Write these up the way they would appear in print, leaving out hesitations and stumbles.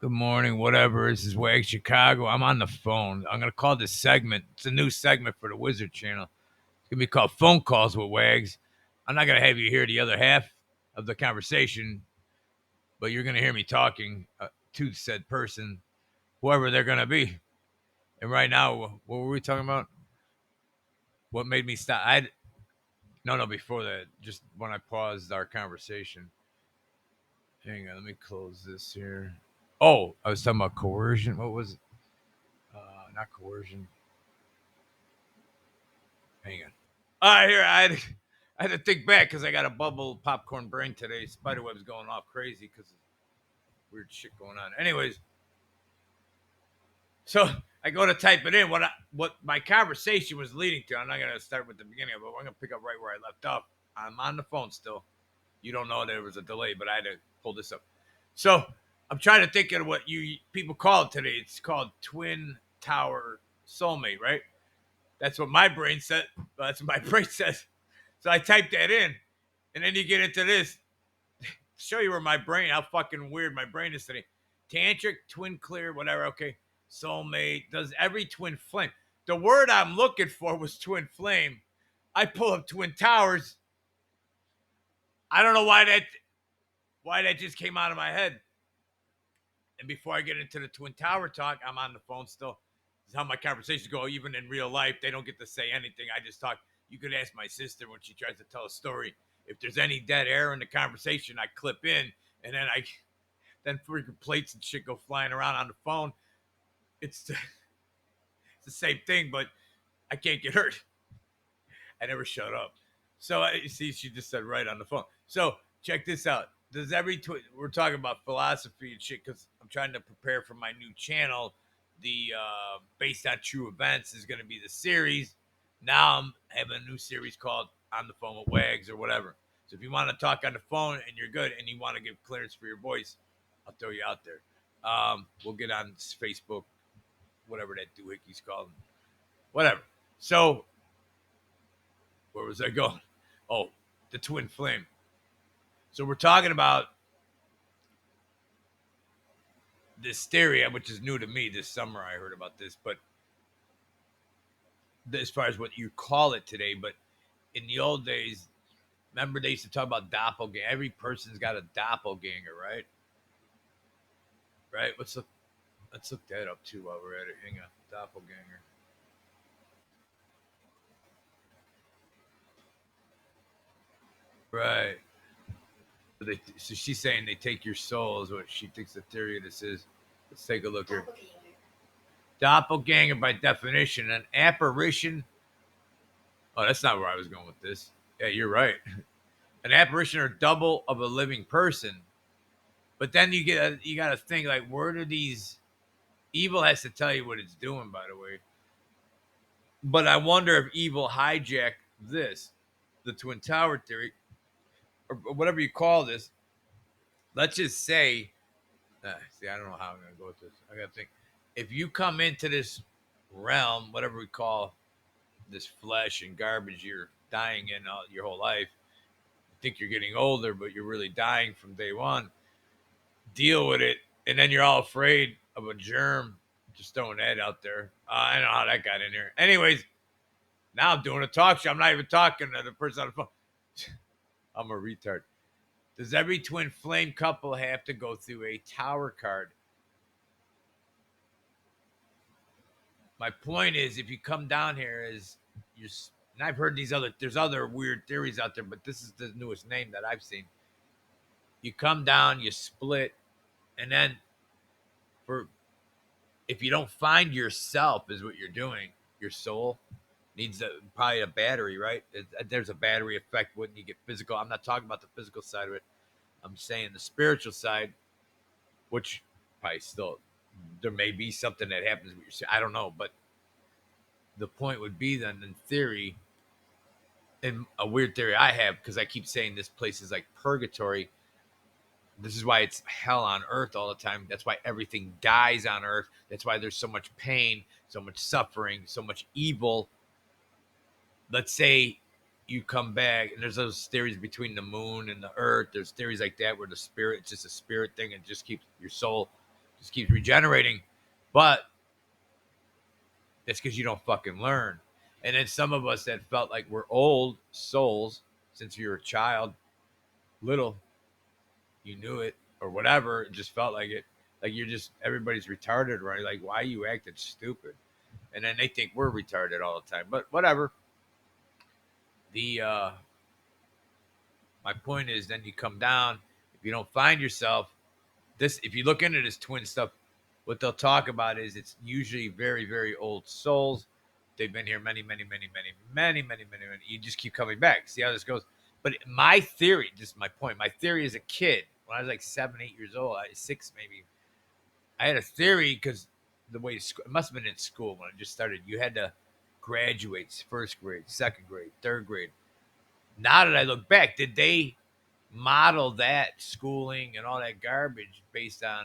Good morning, whatever. This is Wagschicago. I'm on the phone. I'm going to call this segment. It's a new segment for the Wizard Channel. It's going to be called Phone Calls with Wags. I'm not going to have you hear the other half of the conversation, but you're going to hear me talking to said person, whoever they're going to be. And right now, what were we talking about? What made me stop? No, before that, just when I paused our conversation. Hang on, let me close this here. Oh, I was talking about coercion. What was it? Not coercion. Hang on. All right, here I had to think back because I got a bubble popcorn brain today. Spiderweb's going off crazy because weird shit going on. Anyways, so I go to type it in. What my conversation was leading to. I'm not gonna start with the beginning, but I'm gonna pick up right where I left off. I'm on the phone still. You don't know there was a delay, but I had to pull this up. So I'm trying to think of what you people call it today. It's called Twin Tower Soulmate, right? That's what my brain said. That's what my brain says. So I typed that in, and then you get into this. Show you where my brain, how fucking weird my brain is today. Tantric, twin clear, whatever. Okay, soulmate does every twin flame. The word I'm looking for was twin flame. I pull up twin towers. I don't know why that just came out of my head. And before I get into the twin tower talk, I'm on the phone still. This is how my conversations go. Even in real life, they don't get to say anything. I just talk. You could ask my sister when she tries to tell a story. If there's any dead air in the conversation, I clip in, and then freaking plates and shit go flying around on the phone. It's the same thing, but I can't get hurt. I never shut up. So you see, she just said right on the phone. So check this out. Does we're talking about philosophy and shit because I'm trying to prepare for my new channel. The based on true events is going to be the series. Now I'm having a new series called On the Phone with Wags or whatever. So if you want to talk on the phone and you're good and you want to give clearance for your voice, I'll throw you out there. We'll get on Facebook, whatever that doohickey's called, whatever. So where was I going? Oh, the twin flame. So we're talking about this theory, which is new to me this summer. I heard about this, but as far as what you call it today, but in the old days, remember they used to talk about doppelganger. Every person's got a doppelganger, right? Right? Let's look that up too while we're at it. Hang on, doppelganger. Right. So she's saying they take your soul is what she thinks the theory of this is. Let's take a look here. Doppelganger, by definition, an apparition. Oh, that's not where I was going with this. Yeah, you're right. An apparition or double of a living person. But then you got to think like, where do these evil has to tell you what it's doing? By the way, but I wonder if evil hijacked this, the Twin Tower theory, or whatever you call this. Let's just say, see, I don't know how I'm gonna go with this. I got to think. If you come into this realm, whatever we call this flesh and garbage you're dying in your whole life, you think you're getting older, but you're really dying from day one. Deal with it, and then you're all afraid of a germ. Just throwing that out there. I don't know how that got in there. Anyways, now I'm doing a talk show. I'm not even talking to the person on the phone. I'm a retard. Does every twin flame couple have to go through a tower card? My point is, if you come down here as you're, and I've heard there's other weird theories out there, but this is the newest name that I've seen. You come down, you split, and then for if you don't find yourself, is what you're doing. Your soul needs probably a battery, right? There's a battery effect when you get physical. I'm not talking about the physical side of it. I'm saying the spiritual side, which probably still there may be something that happens with your. I don't know, but the point would be then, in theory, and a weird theory I have because I keep saying this place is like purgatory. This is why it's hell on earth all the time. That's why everything dies on earth. That's why there's so much pain, so much suffering, so much evil. Let's say you come back and there's those theories between the moon and the earth. There's theories like that where the spirit, it's just a spirit thing and just keeps your soul. Just keeps regenerating. But that's because you don't fucking learn. And then some of us that felt like we're old souls since you were a child, little, you knew it or whatever, it just felt like it. Like you're just everybody's retarded, right? Like why are you acting stupid? And then they think we're retarded all the time. But whatever. The My point is then you come down, if you don't find yourself, this if you look into this twin stuff, what they'll talk about is it's usually very, very old souls. They've been here many. You just keep coming back. See how this goes. But my theory, just my point, my theory as a kid, when I was like 7, 8 years old, I was 6 maybe, I had a theory because the way it must have been in school when I just started. You had to graduate first grade, second grade, third grade. Now that I look back, did they model that schooling and all that garbage based on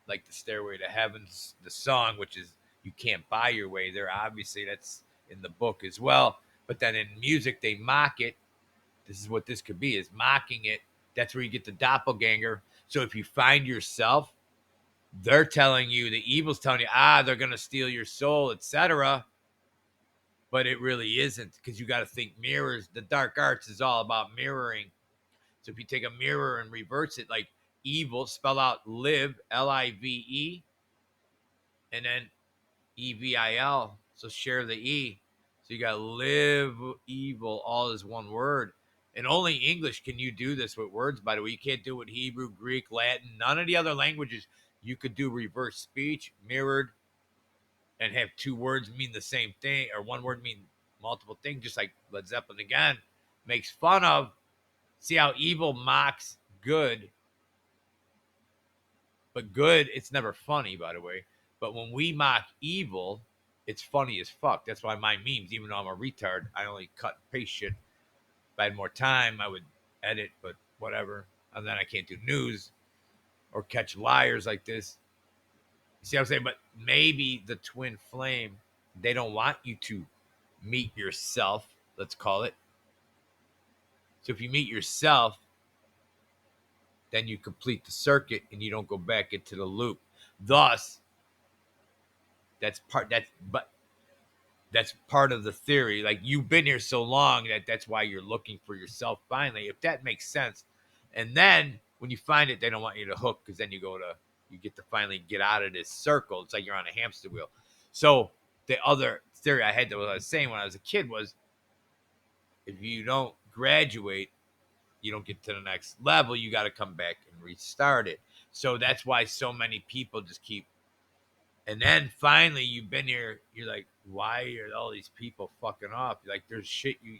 like the Stairway to Heaven's the song, which is you can't buy your way there. Obviously, that's in the book as well. But then in music, they mock it. This is what this could be: is mocking it. That's where you get the doppelganger. So if you find yourself, they're telling you, the evil's telling you, they're gonna steal your soul, etc. But it really isn't, because you got to think mirrors. The dark arts is all about mirroring. So if you take a mirror and reverse it, like evil, spell out live, Live, and then Evil. So share the E. So you got live evil, all is one word. And only English can you do this with words, by the way. You can't do it with Hebrew, Greek, Latin, none of the other languages. You could do reverse speech, mirrored, and have two words mean the same thing, or one word mean multiple things, just like Led Zeppelin again makes fun of. See how evil mocks good, but good, it's never funny, by the way. But when we mock evil, it's funny as fuck. That's why my memes, even though I'm a retard, I only cut and paste shit. If I had more time, I would edit, but whatever. And then I can't do news or catch liars like this. You see what I'm saying? But maybe the twin flame, they don't want you to meet yourself, let's call it. So if you meet yourself, then you complete the circuit and you don't go back into the loop. Thus, that's part of the theory. Like you've been here so long that's why you're looking for yourself finally, if that makes sense. And then when you find it, they don't want you to hook, because then you get to finally get out of this circle. It's like you're on a hamster wheel. So the other theory I had, that what I was saying when I was a kid, was if you don't graduate, you don't get to the next level, you got to come back and restart it. So that's why so many people just keep. And then finally, you've been here. You're like, why are all these people fucking off? Like, there's shit you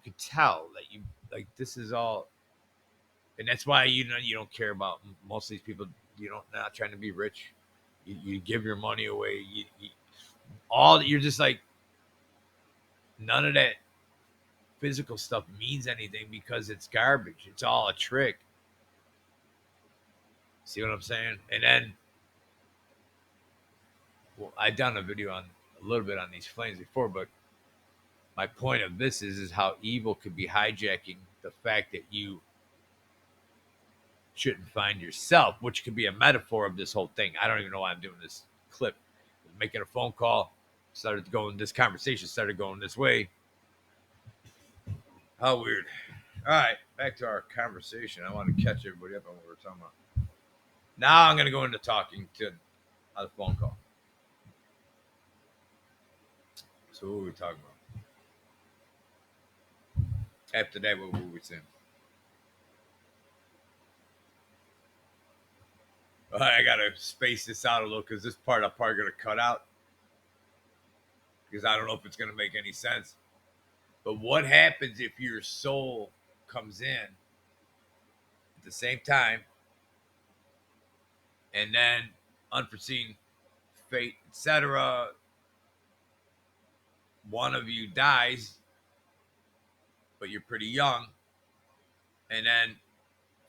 could tell that you like. This is all, and that's why you don't care about most of these people. You don't, not trying to be rich. You give your money away. You're just like, none of that physical stuff means anything because it's garbage. It's all a trick. See what I'm saying? And then, well, I've done a video on a little bit on these flames before, but my point of this is how evil could be hijacking the fact that you shouldn't find yourself, which could be a metaphor of this whole thing. I don't even know why I'm doing this clip. Making a phone call, this conversation started going this way. How weird. All right, back to our conversation. I want to catch everybody up on what we're talking about. Now I'm going to go into talking to on the phone call. So what were we talking about? After that, what were we saying? I got to space this out a little, because this part I'm probably going to cut out, because I don't know if it's going to make any sense. But what happens if your soul comes in at the same time, and then unforeseen fate, etc., one of you dies, but you're pretty young, and then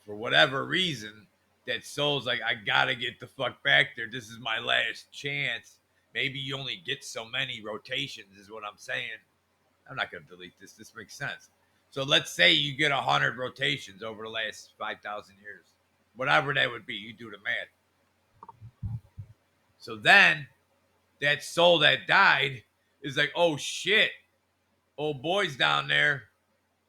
for whatever reason, that soul's like, I gotta get the fuck back there. This is my last chance. Maybe you only get so many rotations, is what I'm saying. I'm not gonna delete this. This makes sense. So let's say you get 100 rotations over the last 5,000 years. whatever that would be. You do the math. So then that soul that died is like, oh shit, old boy's down there.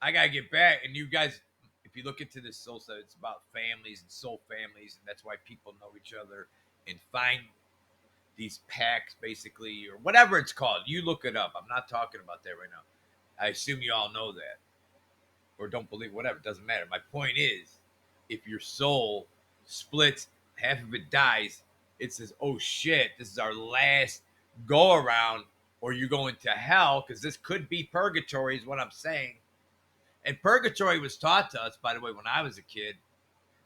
I gotta get back. And you guys, if you look into this soul stuff, it's about families and soul families, and that's why people know each other and find these packs, basically, or whatever it's called. You look it up. I'm not talking about that right now. I assume you all know that, or don't believe, whatever. It doesn't matter. My point is, if your soul splits, half of it dies, it says, oh shit, this is our last go around, or you're going to hell, because this could be purgatory, is what I'm saying. And purgatory was taught to us, by the way, when I was a kid.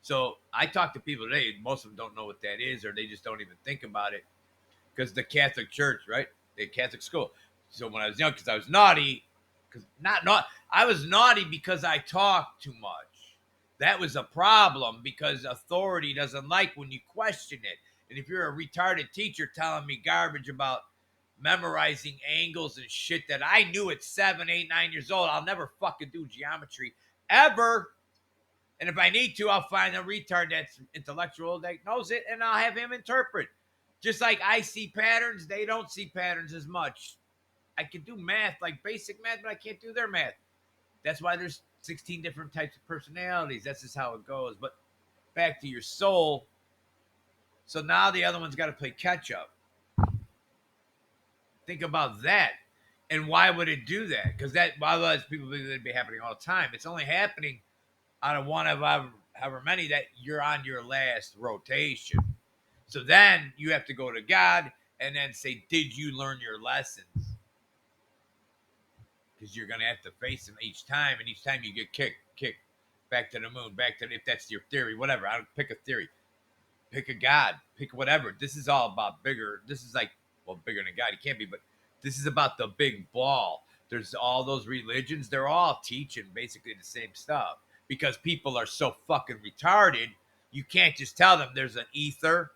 So I talk to people today, most of them don't know what that is, or they just don't even think about it, because the Catholic Church, right? The Catholic school. So when I was young, because I was naughty, I was naughty because I talked too much. That was a problem, because authority doesn't like when you question it. And if you're a retarded teacher telling me garbage about memorizing angles and shit that I knew at 7, 8, 9 years old, I'll never fucking do geometry ever. And if I need to, I'll find a retard that's intellectual that knows it, and I'll have him interpret. Just like I see patterns, they don't see patterns as much. I can do math, like basic math, but I can't do their math. That's why there's 16 different types of personalities. That's just how it goes. But back to your soul. So now the other one's got to play catch up. Think about that. And why would it do that? Because that, otherwise people think it'd be happening all the time. It's only happening out of one of however many that you're on your last rotation. So then you have to go to God and then say, did you learn your lessons? Because you're going to have to face him each time. And each time you get kicked back to the moon, back to, if that's your theory, whatever. I don't pick a theory. Pick a God. Pick whatever. This is all about bigger. This is like, well, bigger than God. He can't be, but this is about the big ball. There's all those religions. They're all teaching basically the same stuff. Because people are so fucking retarded, you can't just tell them there's an ether,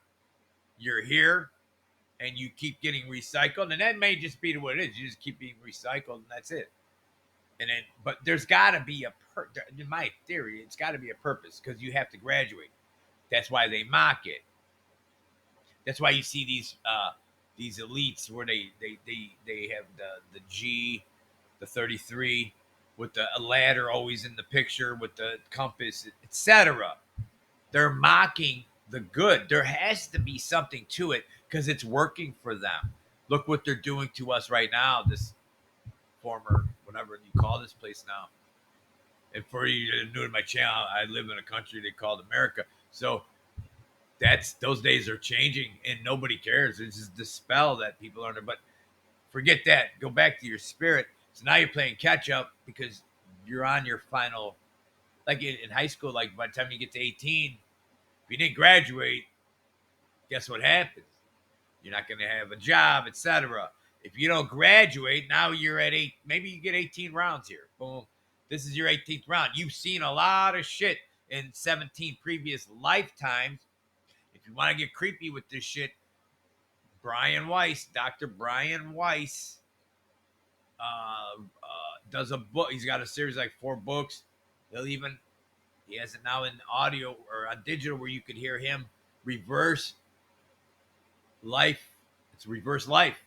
you're here, and you keep getting recycled. And that may just be what it is. You just keep being recycled, and that's it. And then, but there's got to be in my theory, it's got to be a purpose, because you have to graduate. That's why they mock it. That's why you see these elites where they have the G, the 33, with the ladder always in the picture, with the compass, etc. They're mocking the good. There has to be something to it, because it's working for them. Look what they're doing to us right now. This former, whatever you call this place now. And for you new to my channel, I live in a country they called America. So those days are changing, and nobody cares. It's just the spell that people are under. But forget that. Go back to your spirit. So now you're playing catch up, because you're on your final, like in high school, like by the time you get to 18, if you didn't graduate, guess what happens? You're not going to have a job, etc. If you don't graduate, now you're at 8. Maybe you get 18 rounds here. Boom. This is your 18th round. You've seen a lot of shit in 17 previous lifetimes. If you want to get creepy with this shit, Dr. Brian Weiss, does a book. He's got a series like 4 books. He has it now in audio or on digital, where you could hear him reverse life. It's reverse life.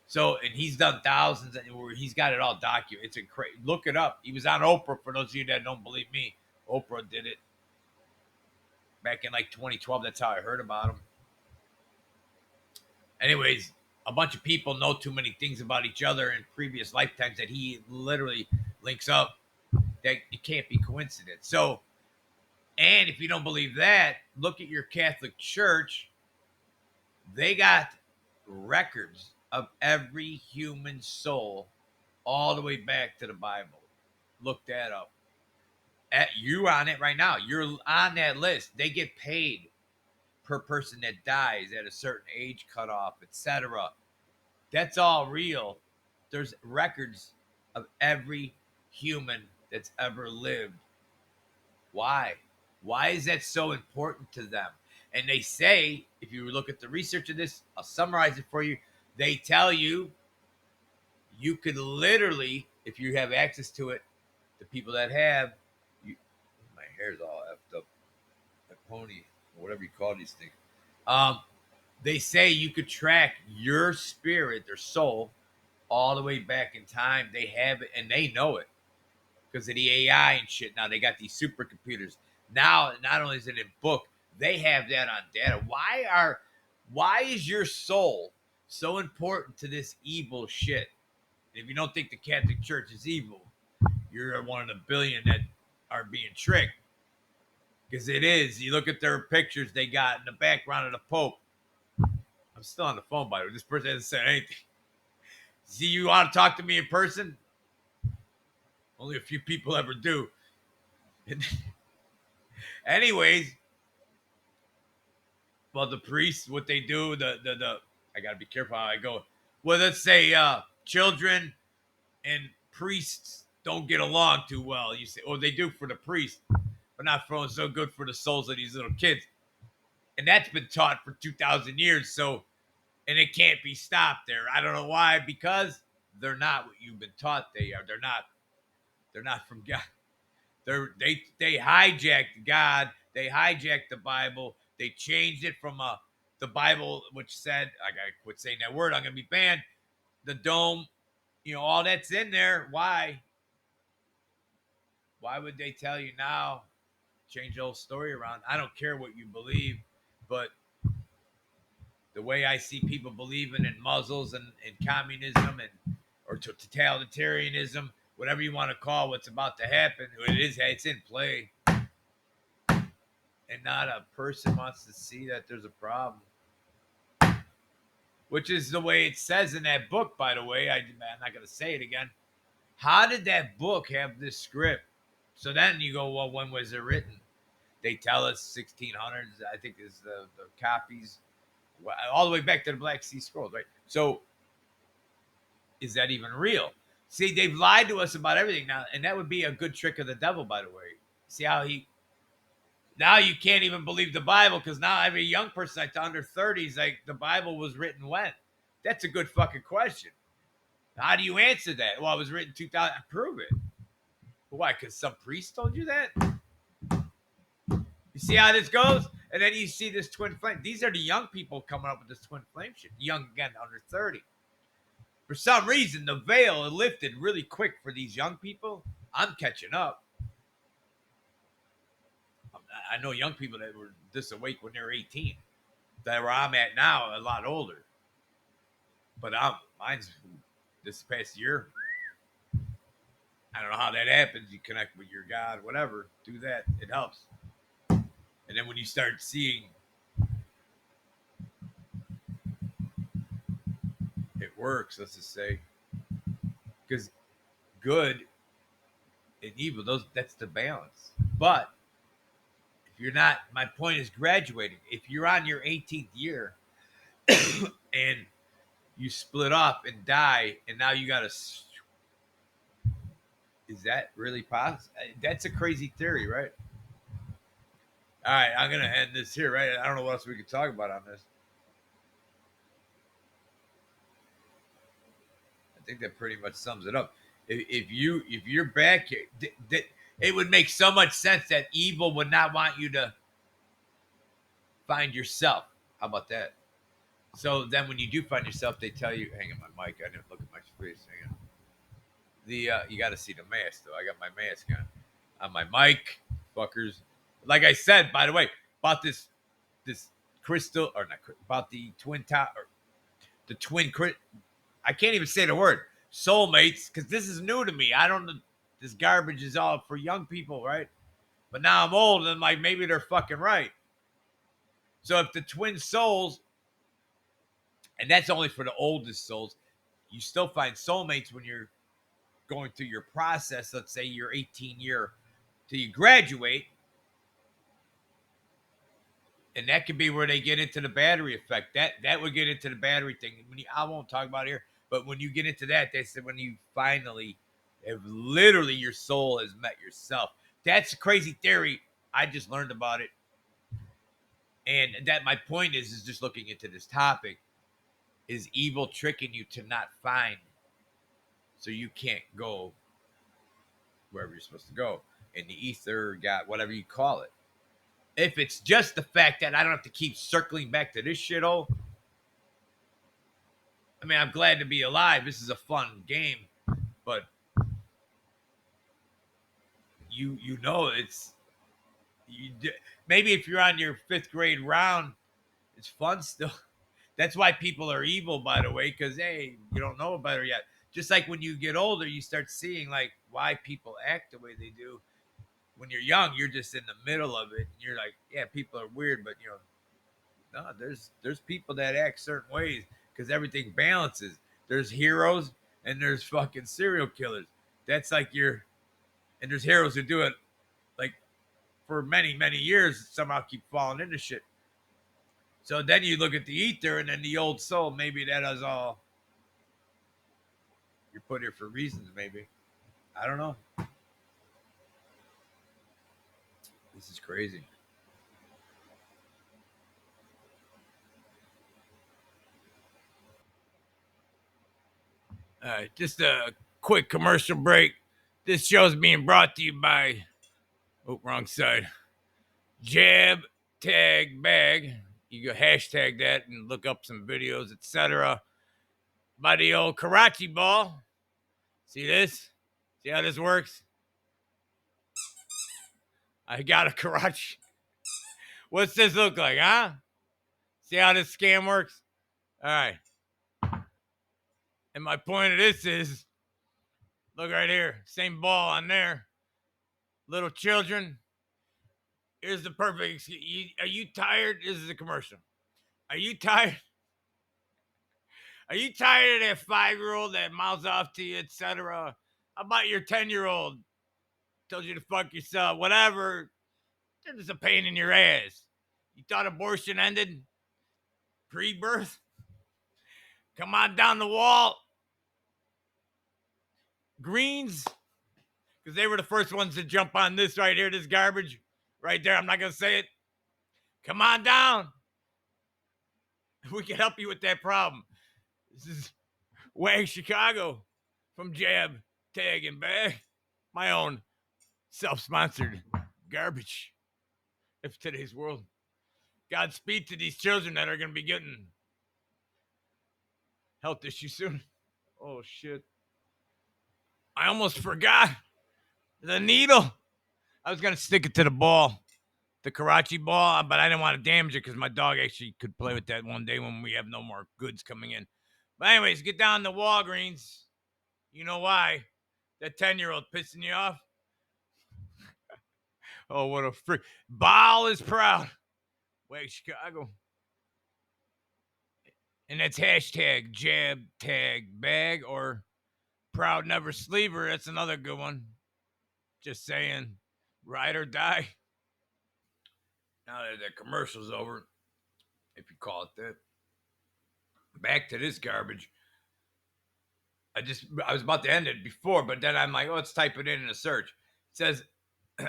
So, and he's done thousands, and where he's got it all documented. It's incredible. Look it up. He was on Oprah. For those of you that don't believe me, Oprah did it back in like 2012. That's how I heard about him. Anyways, a bunch of people know too many things about each other in previous lifetimes that he literally links up, that it can't be coincidence. So, and if you don't believe that, look at your Catholic Church. They got records of every human soul all the way back to the Bible. Look that up. You on it right now. You're on that list. They get paid per person that dies at a certain age cutoff, etc. That's all real. There's records of every human that's ever lived. Why? Why is that so important to them? And they say, if you look at the research of this, I'll summarize it for you. They tell you, you could literally, if you have access to it, the people that have, my hair's all effed up. My pony. whatever you call these things. They say you could track your spirit, their soul, all the way back in time. They have it and they know it because of the AI and shit. Now they got these supercomputers. Now, not only is it in book, they have that on data. Why is your soul so important to this evil shit? If you don't think the Catholic Church is evil, you're one of the billion that are being tricked. Because it is. You look at their pictures they got in the background of the Pope. I'm still on the phone, by the way. This person hasn't said anything. See, you want to talk to me in person? Only a few people ever do. Anyways, well, the priests, what they do, the I gotta be careful how I go. Well, let's say children and priests don't get along too well. You say, oh, they do for the priests, but not for so good for the souls of these little kids. And that's been taught for 2,000 years. So, and it can't be stopped there. I don't know why, because they're not what you've been taught they are. They're not. They're not from God. They hijacked God. They hijacked the Bible. They changed it from the Bible, which said, I gotta quit saying that word. I'm gonna be banned. The dome, all that's in there. Why? Why would they tell you now? Change the whole story around. I don't care what you believe, but the way I see people believing in Muslims and communism or totalitarianism, whatever you want to call what's about to happen, it's in play. And not a person wants to see that there's a problem. Which is the way it says in that book, by the way. I'm not going to say it again. How did that book have this script? So then you go, well, when was it written? They tell us 1600s, I think, is the copies, all the way back to the Black Sea Scrolls, right? So is that even real? See, they've lied to us about everything now, and that would be a good trick of the devil, by the way. See how now you can't even believe the Bible because now every young person like under 30 is like, the Bible was written when? That's a good fucking question. How do you answer that? Well, it was written 2000. Prove it. Why? Because some priest told you that? You see how this goes? And then you see this twin flame. These are the young people coming up with this twin flame shit. Young, again, under 30. For some reason, the veil lifted really quick for these young people. I'm catching up. I know young people that were this awake when they were 18. That where I'm at now, a lot older. But mine's this past year. I don't know how that happens. You connect with your God, whatever. Do that. It helps. And then when you start seeing it works, let's just say, because good and evil, that's the balance. But if you're not, my point is graduating. If you're on your 18th year and you split up and die, and now you got to, is that really possible? That's a crazy theory, right? All right, I'm gonna end this here, right? I don't know what else we could talk about on this. I think that pretty much sums it up. If you're back here, it would make so much sense that evil would not want you to find yourself. How about that? So then, when you do find yourself, they tell you, "Hang on, my mic. I didn't look at my face. Hang on." You got to see the mask though. I got my mask on my mic, fuckers. Like I said, by the way, about this crystal or not about the twin tower, the twin crit. I can't even say the word soulmates because this is new to me. I don't know. This garbage is all for young people, right? But now I'm old and I'm like, maybe they're fucking right. So if the twin souls, and that's only for the oldest souls, you still find soulmates when you're going through your process. Let's say you're 18 year till you graduate. And that could be where they get into the battery effect. That would get into the battery thing. I won't talk about it here, but when you get into that, they said when you finally have literally your soul has met yourself. That's a crazy theory. I just learned about it. And that my point is just looking into this topic. Is evil tricking you to not find so you can't go wherever you're supposed to go? In the ether, God, whatever you call it. If it's just the fact that I don't have to keep circling back to this shithole, I mean, I'm glad to be alive. This is a fun game, but you know it's maybe if you're on your 5th grade round, it's fun still. That's why people are evil, by the way, because hey, you don't know better yet. Just like when you get older, you start seeing like why people act the way they do. When you're young, you're just in the middle of it. And you're like, yeah, people are weird, but no, there's people that act certain ways because everything balances. There's heroes and there's fucking serial killers. That's like and there's heroes who do it like for many, many years, somehow keep falling into shit. So then you look at the ether and then the old soul. Maybe that is all you're put here for reasons. Maybe I don't know. This is crazy. All right, just a quick commercial break. This show is being brought to you by. Oh, wrong side. Jab tag bag. You go hashtag that and look up some videos, etc. By the old Karachi ball. See this? See how this works? I got a Karachi. What's this look like, huh? See how this scam works? All right. And my point of this is look right here. Same ball on there. Little children. Here's the perfect excuse. Are you tired? This is a commercial. Are you tired? Are you tired of that 5-year-old that mouths off to you, etc.? How about your 10-year-old tells you to fuck yourself? Whatever. They're just a pain in your ass. You thought abortion ended pre-birth? Come on down the wall. Greens, because they were the first ones to jump on this right here, this garbage right there. I'm not going to say it. Come on down. We can help you with that problem. This is Wagschicago from Jab, Tag, and Bag. My own self-sponsored garbage of today's world. Godspeed to these children that are going to be getting health issues soon. Oh, shit. I almost forgot the needle. I was going to stick it to the ball, the Karachi ball, but I didn't want to damage it because my dog actually could play with that one day when we have no more goods coming in. But anyways, get down to Walgreens. You know why? That 10-year-old pissing you off? Oh, what a freak. Ball is proud. Wagschicago. And that's hashtag jab tag bag or proud never sleeper. That's another good one. Just saying, ride or die. Now that the commercial's over, if you call it that. Back to this garbage. I was about to end it before, but then I'm like, oh, let's type it in a search. It says,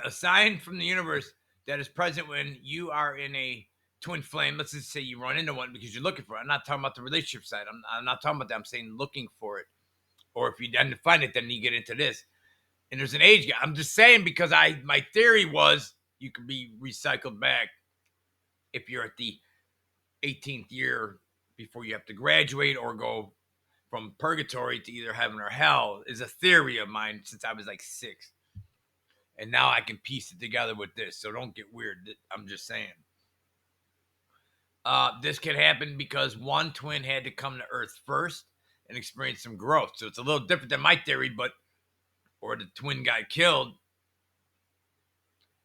a sign from the universe that is present when you are in a twin flame. Let's just say you run into one because you're looking for it. I'm not talking about the relationship side. I'm not talking about that. I'm saying looking for it. Or if you didn't find it, then you get into this. And there's an age gap. I'm just saying because my theory was you could be recycled back if you're at the 18th year before you have to graduate or go from purgatory to either heaven or hell is a theory of mine since I was like 6. And now I can piece it together with this. So don't get weird. I'm just saying. This could happen because one twin had to come to Earth first and experience some growth. So it's a little different than my theory, or the twin got killed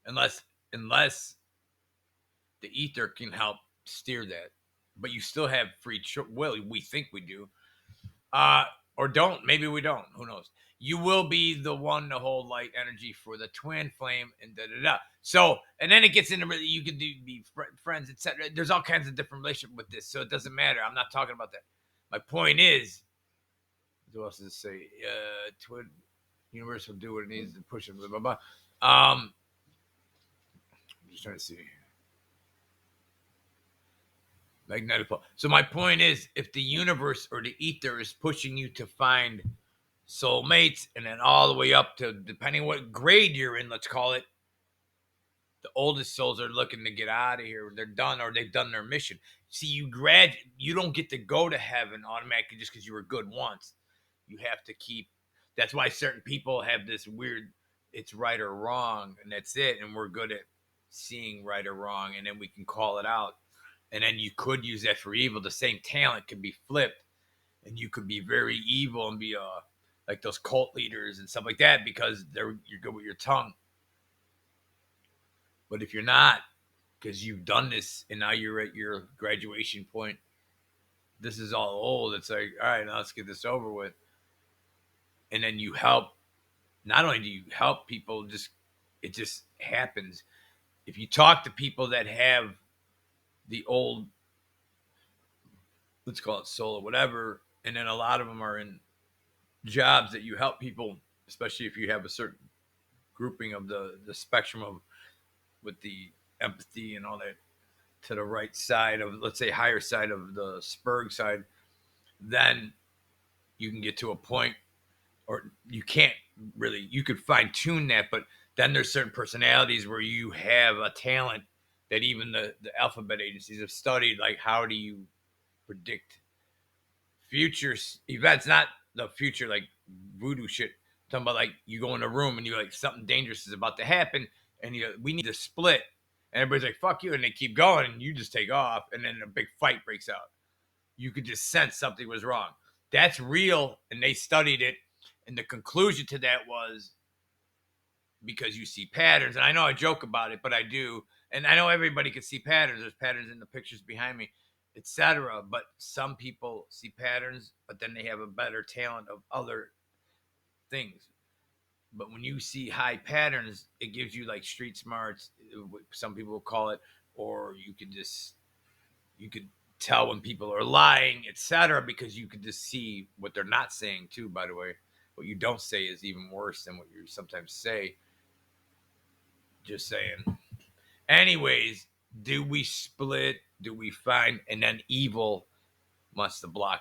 unless the ether can help steer that. But you still have free will. We think we do. Or don't. Maybe we don't. Who knows? You will be the one to hold light energy for the twin flame and da-da-da. So, and then it gets into you can be friends, etc. There's all kinds of different relationships with this. So it doesn't matter. I'm not talking about that. My point is, what else does it say? Twin universe will do what it needs to push it, blah, blah, blah. I'm just trying to see. Magnetic pole. So my point is, if the universe or the ether is pushing you to find soulmates, and then all the way up to, depending what grade you're in, let's call it, The oldest souls are looking to get out of here. They're done, or they've done their mission. See, you don't get to go to heaven automatically just because you were good once. You have to keep. That's why certain people have this weird, it's right or wrong, and that's it. And we're good at seeing right or wrong, and then we can call it out. And then you could use that for evil. The same talent could be flipped, and you could be very evil and be like those cult leaders and stuff like that because you're good with your tongue. But if you're not, because you've done this and now you're at your graduation point, this is all old. It's like, all right, now let's get this over with. And then you help. Not only do you help people, it just happens. If you talk to people that have the old, let's call it soul or whatever, and then a lot of them are in jobs that you help people, especially if you have a certain grouping of the spectrum of with the empathy and all that to the right side of, let's say, higher side of the Spurg side, then you can get to a point, or you can't really, you could fine tune that, but then there's certain personalities where you have a talent that even the alphabet agencies have studied, like how do you predict future events, not the future like voodoo shit. I'm talking about like you go in a room and you're like something dangerous is about to happen, and we need to split, and everybody's like fuck you, and they keep going, and you just take off, and then a big fight breaks out. You could just sense something was wrong. That's real, and they studied it, and the conclusion to that was because you see patterns. And I know I joke about it, but I do, and I know everybody can see patterns. There's patterns in the pictures behind me, etc. But some people see patterns, but then they have a better talent of other things. But when you see high patterns, it gives you like street smarts. Some people will call it, or you could tell when people are lying, etc. Because you could just see what they're not saying too. By the way, what you don't say is even worse than what you sometimes say. Just saying. Anyways, do we split? Do we find? And then evil wants to block